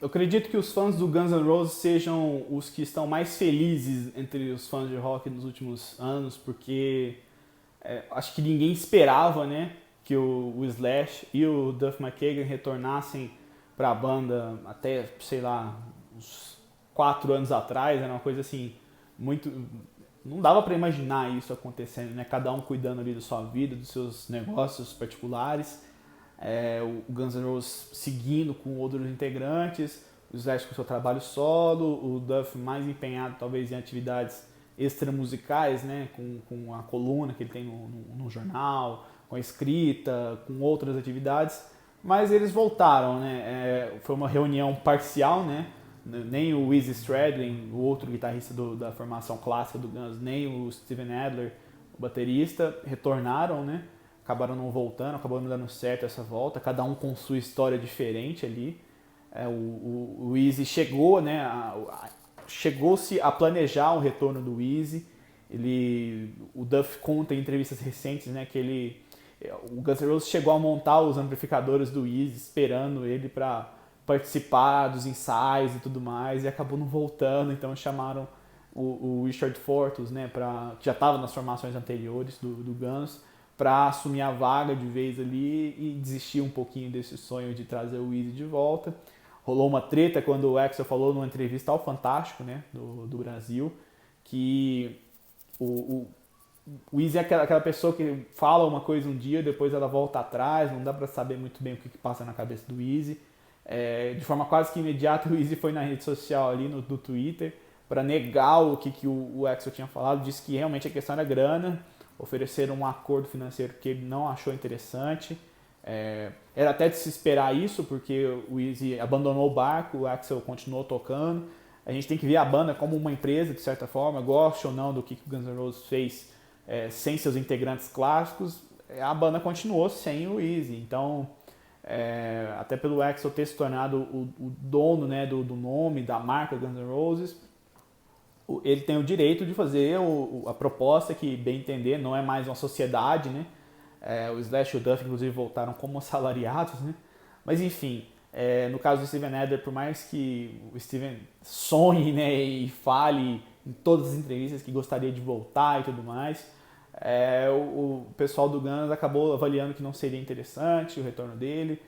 eu acredito que os fãs do Guns N' Roses sejam os que estão mais felizes entre os fãs de rock nos últimos anos, porque acho que ninguém esperava, né, que o Slash e o Duff McKagan retornassem para a banda até, sei lá, uns 4 anos atrás. Era uma coisa assim, muito. Não dava para imaginar isso acontecendo, né? Cada um cuidando ali da sua vida, dos seus negócios particulares. O Guns N' Roses seguindo com outros integrantes, o Slash com seu trabalho solo, o Duff mais empenhado talvez em atividades extramusicais, né? Com a coluna que ele tem no jornal, com a escrita, com outras atividades. Mas eles voltaram, né? Foi uma reunião parcial, né? Nem o Izzy Stradlin, o outro guitarrista da formação clássica do Guns, nem o Steven Adler, o baterista, retornaram, né? Acabaram não voltando, acabou não dando certo essa volta, cada um com sua história diferente ali. O Izzy chegou, né? Chegou-se a planejar o retorno do Izzy. O Duff conta em entrevistas recentes, né, que o Guns N' Roses chegou a montar os amplificadores do Izzy, esperando ele para participar dos ensaios e tudo mais, e acabou não voltando. Então chamaram o Richard Fortus, né, que já estava nas formações anteriores do Guns, para assumir a vaga de vez ali e desistir um pouquinho desse sonho de trazer o Izzy de volta. Rolou uma treta quando o Axl falou numa entrevista ao Fantástico, né, do Brasil, que o Izzy é aquela pessoa que fala uma coisa um dia, depois ela volta atrás, não dá para saber muito bem o que passa na cabeça do Izzy. De forma quase que imediata, o Izzy foi na rede social ali, no Twitter, para negar o que o Axl tinha falado, disse que realmente a questão era grana, ofereceram um acordo financeiro que ele não achou interessante. Era até de se esperar isso, porque o Izzy abandonou o barco, o Axl continuou tocando. A gente tem que ver a banda como uma empresa, de certa forma, goste ou não do que o Guns N' Roses fez sem seus integrantes clássicos, a banda continuou sem o Izzy. Então, até pelo Axl ter se tornado o dono, né, do nome, da marca Guns N' Roses, ele tem o direito de fazer a proposta que, bem entender, não é mais uma sociedade, né? O Slash e o Duff, inclusive, voltaram como assalariados, né? Mas, enfim, no caso do Steven Adler, por mais que o Steven sonhe, né, e fale em todas as entrevistas que gostaria de voltar e tudo mais, o pessoal do Guns acabou avaliando que não seria interessante o retorno dele,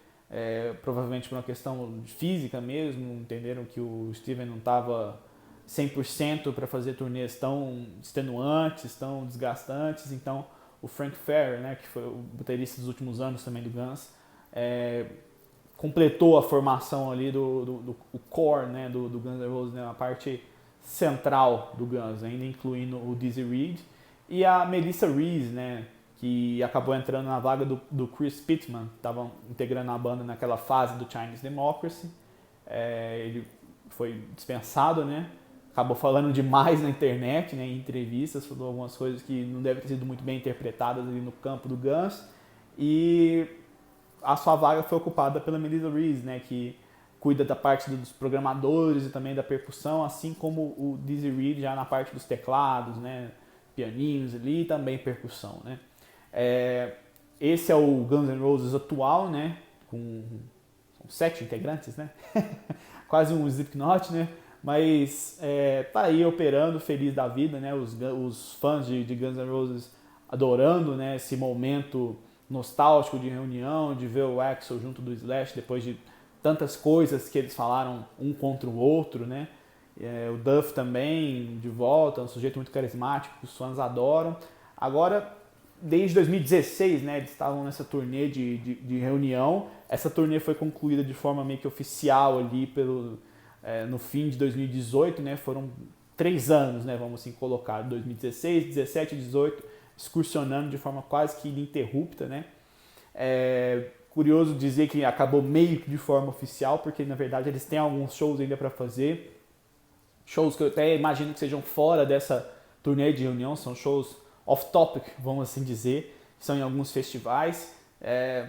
provavelmente por uma questão física mesmo. Entenderam que o Steven não estava 100% para fazer turnês tão extenuantes, tão desgastantes. Então o Frank Ferrer, né, que foi o baterista dos últimos anos também do Guns, completou a formação ali do core, né, do Guns N' Roses, né, a parte central do Guns, ainda incluindo o Dizzy Reed e a Melissa Reese, né, que acabou entrando na vaga do Chris Pittman, que estava integrando a banda naquela fase do Chinese Democracy. Ele foi dispensado, né? Acabou falando demais na internet, né, em entrevistas, falou algumas coisas que não devem ter sido muito bem interpretadas ali no campo do Guns. E a sua vaga foi ocupada pela Melissa Reese, né, que cuida da parte dos programadores e também da percussão, assim como o Dizzy Reed já na parte dos teclados, né, pianinhos ali, e também percussão, né. Esse é o Guns N' Roses atual, né, com 7 integrantes, né, quase um Slipknot, né, mas tá aí operando, feliz da vida, né, os fãs de Guns N' Roses adorando, né, esse momento nostálgico de reunião, de ver o Axl junto do Slash depois de tantas coisas que eles falaram um contra o outro, né. O Duff também de volta, um sujeito muito carismático que os fãs adoram. Agora, desde 2016, né, eles estavam nessa turnê de reunião. Essa turnê foi concluída de forma meio que oficial ali no fim de 2018, né, foram 3 anos, né, vamos assim colocar, 2016, 17 e 18, excursionando de forma quase que ininterrupta, né. Curioso dizer que acabou meio que de forma oficial, porque na verdade eles têm alguns shows ainda para fazer, shows que eu até imagino que sejam fora dessa turnê de reunião, são shows off-topic, vamos assim dizer, são em alguns festivais,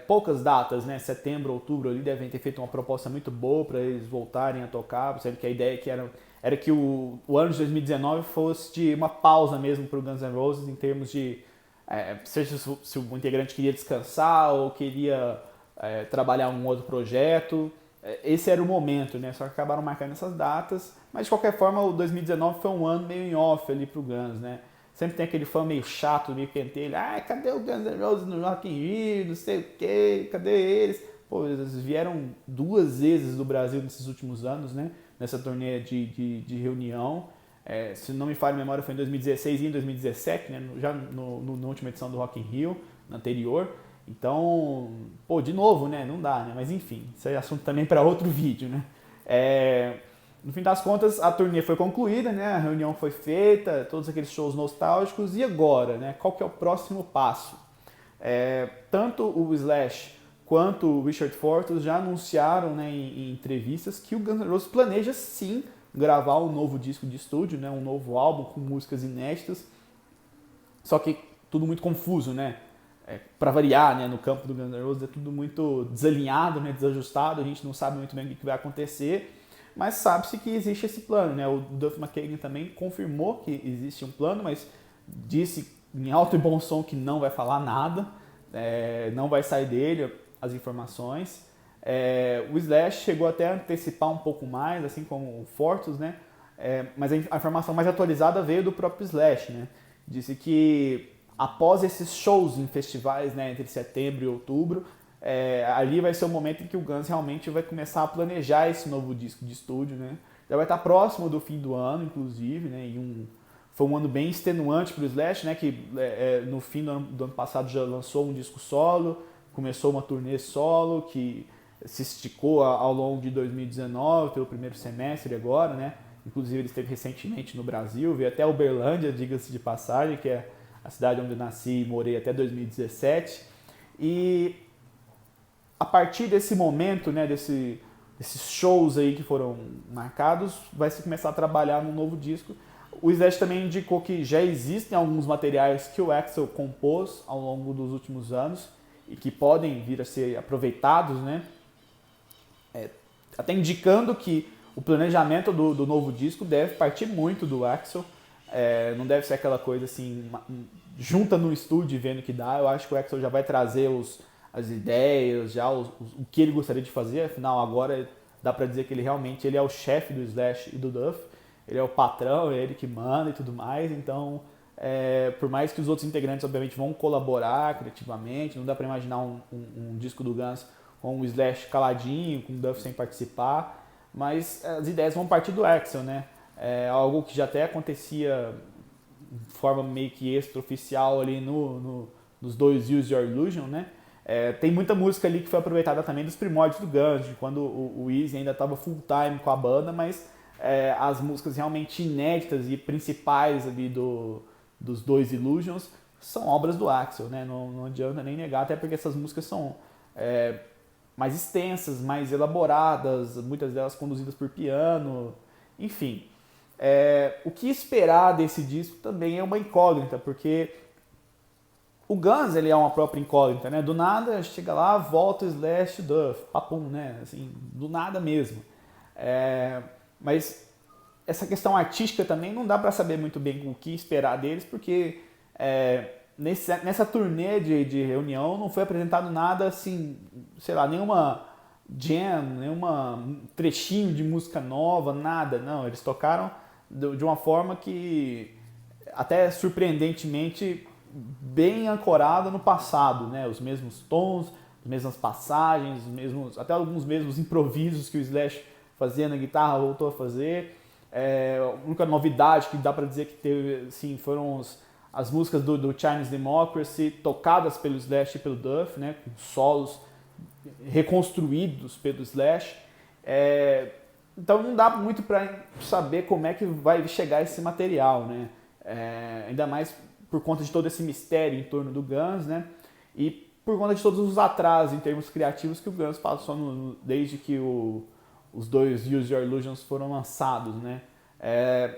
poucas datas, né, setembro, outubro ali devem ter feito uma proposta muito boa para eles voltarem a tocar, sendo que a ideia que era que o ano de 2019 fosse de uma pausa mesmo para o Guns N' Roses em termos de seja se o integrante queria descansar ou queria trabalhar um outro projeto. esse era o momento, né? Só que acabaram marcando essas datas, mas de qualquer forma o 2019 foi um ano meio em off ali pro Guns, né? Sempre tem aquele fã meio chato, meio pentelho, cadê o Guns N' Roses no Rock in Rio, não sei o que, cadê eles? Pô, eles vieram 2 vezes do Brasil nesses últimos anos, né? Nessa turnê de reunião. Se não me falha a memória, foi em 2016 e em 2017, né? Já na última edição do Rock in Rio, na anterior. Então, pô, de novo, né? Não dá, né? Mas enfim, isso é assunto também para outro vídeo, né? No fim das contas, a turnê foi concluída, né? A reunião foi feita, todos aqueles shows nostálgicos. E agora, né? Qual que é o próximo passo? Tanto o Slash quanto o Richard Fortus já anunciaram, né, em entrevistas que o Guns N' Roses planeja sim gravar um novo disco de estúdio, né? Um novo álbum com músicas inéditas. Só que tudo muito confuso, né? Para variar, né, no campo do Guns N' Roses é tudo muito desalinhado, né, desajustado, a gente não sabe muito bem o que vai acontecer, mas sabe-se que existe esse plano, né? O Duff McKagan também confirmou que existe um plano, mas disse em alto e bom som que não vai falar nada, não vai sair dele as informações. O Slash chegou até a antecipar um pouco mais, assim como o Fortus, né? Mas a informação mais atualizada veio do próprio Slash, né? Disse que após esses shows em festivais, né, entre setembro e outubro, ali vai ser o momento em que o Guns realmente vai começar a planejar esse novo disco de estúdio, né? Já vai estar próximo do fim do ano, inclusive, né? Foi um ano bem extenuante para o Slash, né? Que no fim do ano passado já lançou um disco solo, começou uma turnê solo que se esticou ao longo de 2019, pelo primeiro semestre agora, né? Inclusive ele esteve recentemente no Brasil, veio até Uberlândia, diga-se de passagem, que é a cidade onde eu nasci e morei até 2017. E a partir desse momento, né, desses shows aí que foram marcados, vai se começar a trabalhar num novo disco. O Slash também indicou que já existem alguns materiais que o Axl compôs ao longo dos últimos anos e que podem vir a ser aproveitados, né? Até indicando que o planejamento do novo disco deve partir muito do Axl. Não deve ser aquela coisa assim, junta no estúdio e vendo o que dá. Eu acho que o Axl já vai trazer as ideias, já o que ele gostaria de fazer. Afinal, agora dá pra dizer que ele é o chefe do Slash e do Duff. Ele é o patrão, é ele que manda e tudo mais. Então, por mais que os outros integrantes, obviamente, vão colaborar criativamente, não dá pra imaginar um disco do Guns com o Slash caladinho, com o Duff sem participar. Mas as ideias vão partir do Axl, né? Algo que já até acontecia de forma meio que extraoficial ali nos dois Use Your Illusion, né? Tem muita música ali que foi aproveitada também dos primórdios do Guns, de quando o Easy ainda estava full time com a banda, mas as músicas realmente inéditas e principais ali dos dois Illusions são obras do Axl, né? Não adianta nem negar, até porque essas músicas são mais extensas, mais elaboradas, muitas delas conduzidas por piano, enfim. O que esperar desse disco também é uma incógnita, porque o Guns ele é uma própria incógnita, né? Do nada chega lá, volta o Slash, Duff, papum, né? Assim, do nada mesmo. Mas essa questão artística também não dá para saber muito bem o que esperar deles, porque nessa turnê de reunião não foi apresentado nada assim, sei lá, nenhuma jam, nenhuma trechinho de música nova, nada, não. Eles tocaram de uma forma que até surpreendentemente bem ancorada no passado, né? Os mesmos tons, as mesmas passagens, até alguns mesmos improvisos que o Slash fazia na guitarra voltou a fazer. A única novidade que dá para dizer que teve, assim, foram as músicas do Chinese Democracy tocadas pelo Slash e pelo Duff, né? Com solos reconstruídos pelo Slash. Então não dá muito para saber como é que vai chegar esse material, né? Ainda mais por conta de todo esse mistério em torno do Guns, né? E por conta de todos os atrasos em termos criativos que o Guns passou desde que os dois Use Your Illusions foram lançados, né?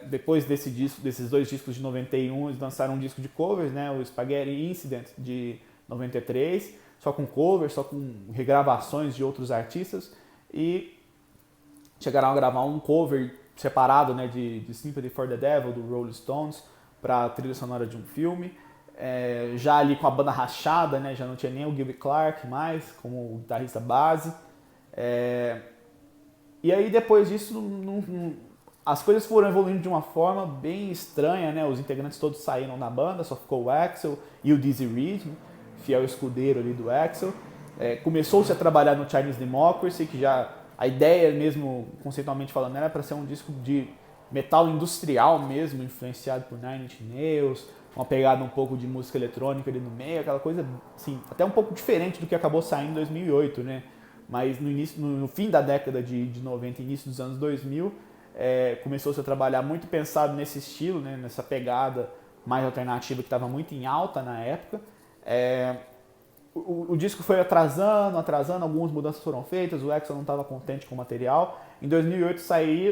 Depois desses dois discos de 91, eles lançaram um disco de covers, né? O Spaghetti Incident de 93, só com covers, só com regravações de outros artistas, e chegaram a gravar um cover separado, né, de Sympathy for the Devil, do Rolling Stones, para a trilha sonora de um filme. Já ali com a banda rachada, né, já não tinha nem o Gilby Clarke mais como guitarrista base. E aí depois disso as coisas foram evoluindo de uma forma bem estranha, né? Os integrantes todos saíram da banda, só ficou o Axl e o Dizzy Reed, fiel escudeiro ali do Axl. Começou-se a trabalhar no Chinese Democracy, que já a ideia mesmo, conceitualmente falando, era para ser um disco de metal industrial mesmo, influenciado por Nine Inch Nails, uma pegada um pouco de música eletrônica ali no meio, aquela coisa, assim, até um pouco diferente do que acabou saindo em 2008, né? Mas no fim da década de 90, início dos anos 2000, começou-se a trabalhar muito pensado nesse estilo, né? Nessa pegada mais alternativa que estava muito em alta na época. O disco foi atrasando, algumas mudanças foram feitas, o Axl não estava contente com o material. Em 2008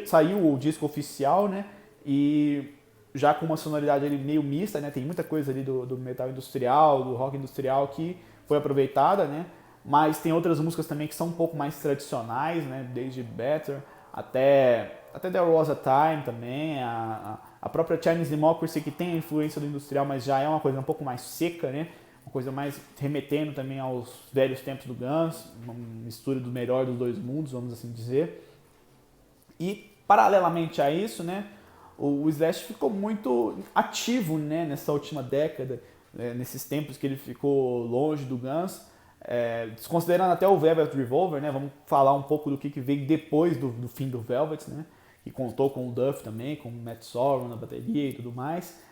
saiu o disco oficial, né? E já com uma sonoridade ali meio mista, né? Tem muita coisa ali do metal industrial, do rock industrial que foi aproveitada, né? Mas tem outras músicas também que são um pouco mais tradicionais, né? Desde Better até There Was a Time também, a própria Chinese Democracy, que tem a influência do industrial, mas já é uma coisa um pouco mais seca, né? Uma coisa mais remetendo também aos velhos tempos do Guns, uma mistura do melhor dos dois mundos, vamos assim dizer. E, paralelamente a isso, né, o Slash ficou muito ativo, né, nessa última década, nesses tempos que ele ficou longe do Guns, desconsiderando até o Velvet Revolver, né, vamos falar um pouco do que veio depois do fim do Velvet, né, que contou com o Duff também, com o Matt Sorum na bateria e tudo mais.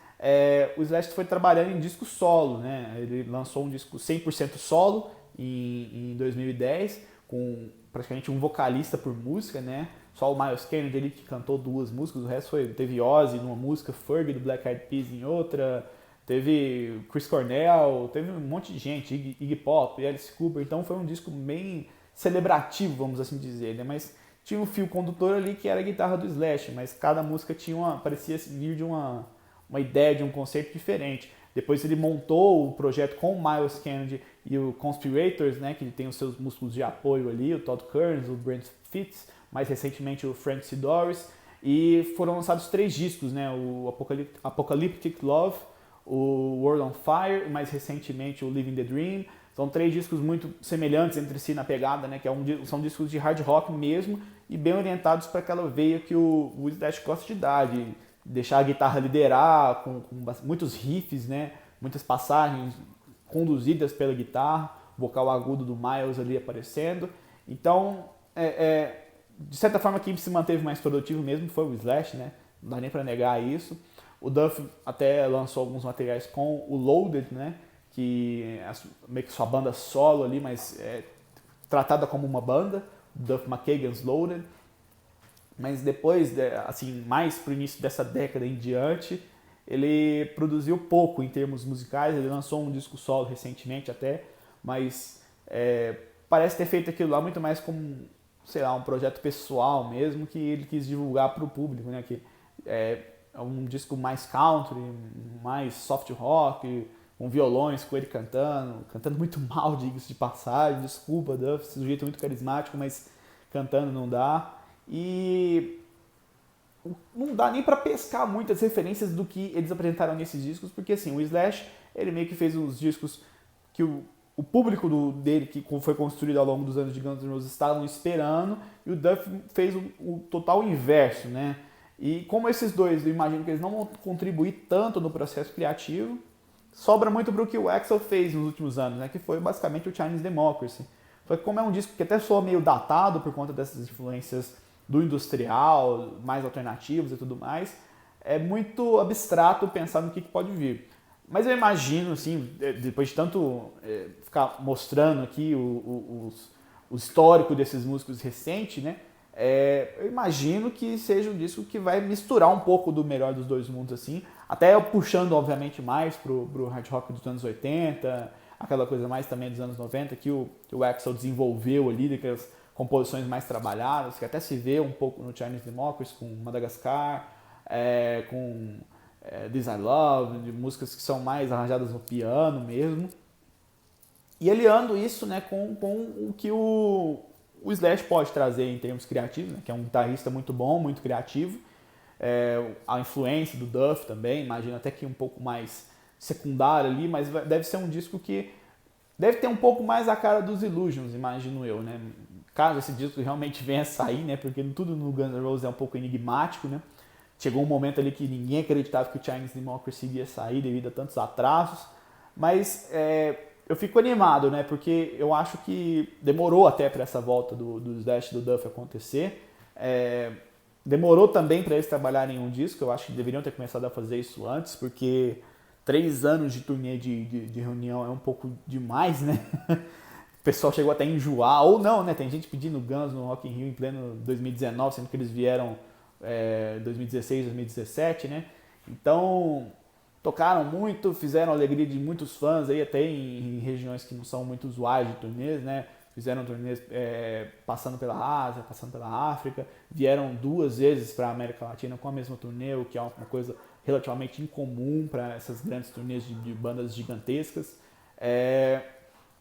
O Slash foi trabalhando em disco solo, né? Ele lançou um disco 100% solo em 2010, com praticamente um vocalista por música, né? Só o Myles Kennedy ali que cantou 2 músicas, o resto teve Ozzy numa música, Fergie do Black Eyed Peas em outra, teve Chris Cornell, teve um monte de gente, Iggy Pop, Alice Cooper, então foi um disco bem celebrativo, vamos assim dizer, né? Mas tinha um fio condutor ali que era a guitarra do Slash, mas cada música parecia vir de uma ideia, de um conceito diferente. Depois ele montou o projeto com o Myles Kennedy e o Conspirators, né, que tem os seus músculos de apoio ali, o Todd Kearns, o Brent Fitz, mais recentemente o Frank Sidoris, e foram lançados 3 discos, né, o Apocalyptic Love, o World on Fire e mais recentemente o Living the Dream. São 3 discos muito semelhantes entre si na pegada, né, que são discos de hard rock mesmo e bem orientados para aquela veia que o Slash gosta de dar, de deixar a guitarra liderar, com muitos riffs, né? Muitas passagens conduzidas pela guitarra, vocal agudo do Myles ali aparecendo. Então, de certa forma, quem se manteve mais produtivo mesmo foi o Slash, né? Não dá nem para negar isso. O Duff até lançou alguns materiais com o Loaded, né? Que é meio que sua banda solo ali, mas tratada como uma banda, Duff McKagan's Loaded. Mas depois, assim, mais pro início dessa década em diante, ele produziu pouco em termos musicais. Ele lançou um disco solo recentemente até, mas parece ter feito aquilo lá muito mais como, sei lá, um projeto pessoal mesmo, que ele quis divulgar para o público, né? Que é um disco mais country, mais soft rock, com violões, com ele cantando muito mal, diga-se de passagem, desculpa, Duff, esse sujeito é muito carismático, mas cantando não dá. E não dá nem para pescar muitas referências do que eles apresentaram nesses discos, porque assim, o Slash, ele meio que fez os discos que o público dele, que foi construído ao longo dos anos de Guns N' Roses, estavam esperando, e o Duff fez o total inverso, né? E como esses dois, eu imagino que eles não vão contribuir tanto no processo criativo, sobra muito para o que o Axl fez nos últimos anos, né? Que foi basicamente o Chinese Democracy. Só que como é um disco que até soa meio datado por conta dessas influências do industrial, mais alternativos e tudo mais, é muito abstrato pensar no que pode vir. Mas eu imagino, assim, depois de tanto ficar mostrando aqui o histórico desses músicos recente, né? Eu imagino que seja um disco que vai misturar um pouco do melhor dos dois mundos, assim, até puxando, obviamente, mais pro hard rock dos anos 80, aquela coisa mais também dos anos 90, que o Axl desenvolveu ali, daquelas composições mais trabalhadas, que até se vê um pouco no Chinese Democracy, com Madagascar, com This I Love, de músicas que são mais arranjadas no piano mesmo. E aliando isso, né, com o que o Slash pode trazer em termos criativos, né, que é um guitarrista muito bom, muito criativo. A influência do Duff também, imagino até que um pouco mais secundária ali, mas deve ser um disco que deve ter um pouco mais a cara dos Illusions, imagino eu, né? caso esse disco realmente venha a sair, né? Porque tudo no Guns N' Roses é um pouco enigmático, né? Chegou um momento ali que ninguém acreditava que o Chinese Democracy ia sair devido a tantos atrasos, mas eu fico animado, né? Porque eu acho que demorou até para essa volta do Slash e do Duff acontecer. Demorou também para eles trabalharem em um disco, eu acho que deveriam ter começado a fazer isso antes, porque 3 anos de turnê de reunião é um pouco demais, né? O pessoal chegou até a enjoar, ou não, né? Tem gente pedindo Guns no Rock in Rio em pleno 2019, sendo que eles vieram 2016, 2017, né? Então, tocaram muito, fizeram a alegria de muitos fãs aí, até em regiões que não são muito usuais de turnês, né? Fizeram turnês passando pela Ásia, passando pela África, vieram 2 vezes para a América Latina com a mesma turnê, o que é uma coisa relativamente incomum para essas grandes turnês de bandas gigantescas.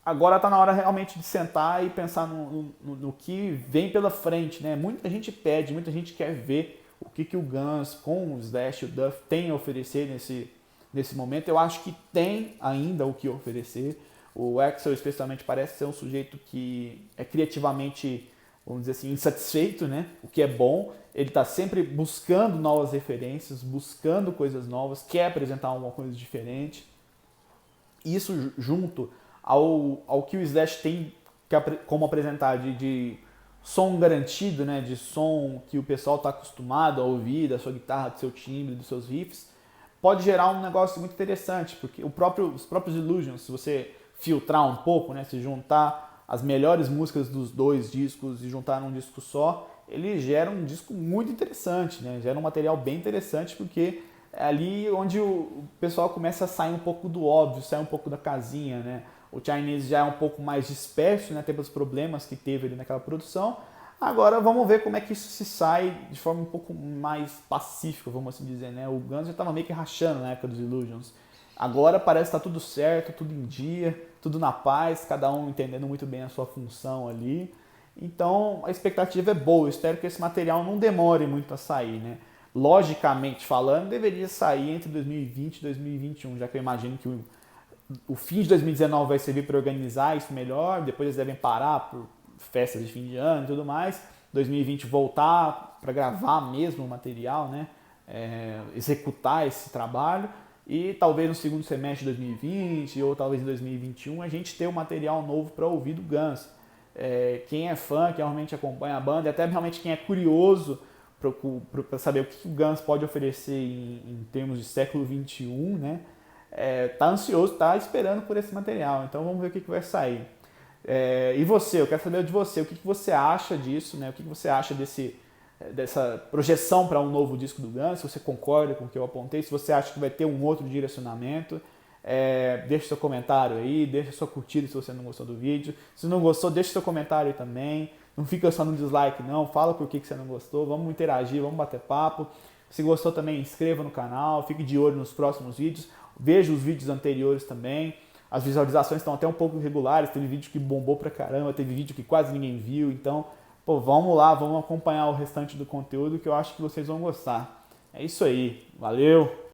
Agora está na hora realmente de sentar e pensar no que vem pela frente, né? Muita gente pede, muita gente quer ver o que o Guns com o Slash e o Duff tem a oferecer nesse momento. Eu acho que tem ainda o que oferecer. O Axl especialmente parece ser um sujeito que é criativamente, vamos dizer assim, insatisfeito, né? O que é bom. Ele está sempre buscando novas referências, buscando coisas novas, quer apresentar alguma coisa diferente. Isso junto ao que o Slash tem como apresentar de som garantido, né? De som que o pessoal está acostumado a ouvir, da sua guitarra, do seu timbre, dos seus riffs, pode gerar um negócio muito interessante, porque os próprios Illusions, se você filtrar um pouco, né? Se juntar as melhores músicas dos 2 discos e juntar num disco só, ele gera um disco muito interessante, né? Gera um material bem interessante, porque é ali onde o pessoal começa a sair um pouco do óbvio, sair um pouco da casinha, né? O Chinese já é um pouco mais disperso, né? Teve os problemas que teve ali naquela produção. Agora vamos ver como é que isso se sai de forma um pouco mais pacífica, vamos assim dizer, né? O Guns já estava meio que rachando na época dos Illusions. Agora parece que está tudo certo, tudo em dia, tudo na paz, cada um entendendo muito bem a sua função ali. Então a expectativa é boa, eu espero que esse material não demore muito a sair, né? Logicamente falando, deveria sair entre 2020 e 2021, já que eu imagino que o fim de 2019 vai servir para organizar isso melhor, depois eles devem parar por festas de fim de ano e tudo mais, 2020 voltar para gravar mesmo o material, né? Executar esse trabalho, e talvez no segundo semestre de 2020 ou talvez em 2021 a gente ter um material novo para ouvir do Guns. Quem é fã, quem realmente acompanha a banda, e até realmente quem é curioso para saber o que o Guns pode oferecer em termos de século XXI, né? Tá ansioso, tá esperando por esse material, então vamos ver o que vai sair. E você, eu quero saber de você, o que você acha disso, né? O que você acha dessa projeção para um novo disco do Guns, se você concorda com o que eu apontei, se você acha que vai ter um outro direcionamento. Deixa seu comentário aí, deixa sua curtida se você não gostou do vídeo. Se não gostou, deixa seu comentário aí também. Não fica só no dislike não, fala por que você não gostou, vamos interagir, vamos bater papo. Se gostou também, inscreva no canal, fique de olho nos próximos vídeos, veja os vídeos anteriores também. As visualizações estão até um pouco irregulares, teve vídeo que bombou pra caramba, teve vídeo que quase ninguém viu, então, vamos lá, vamos acompanhar o restante do conteúdo que eu acho que vocês vão gostar. É isso aí, valeu!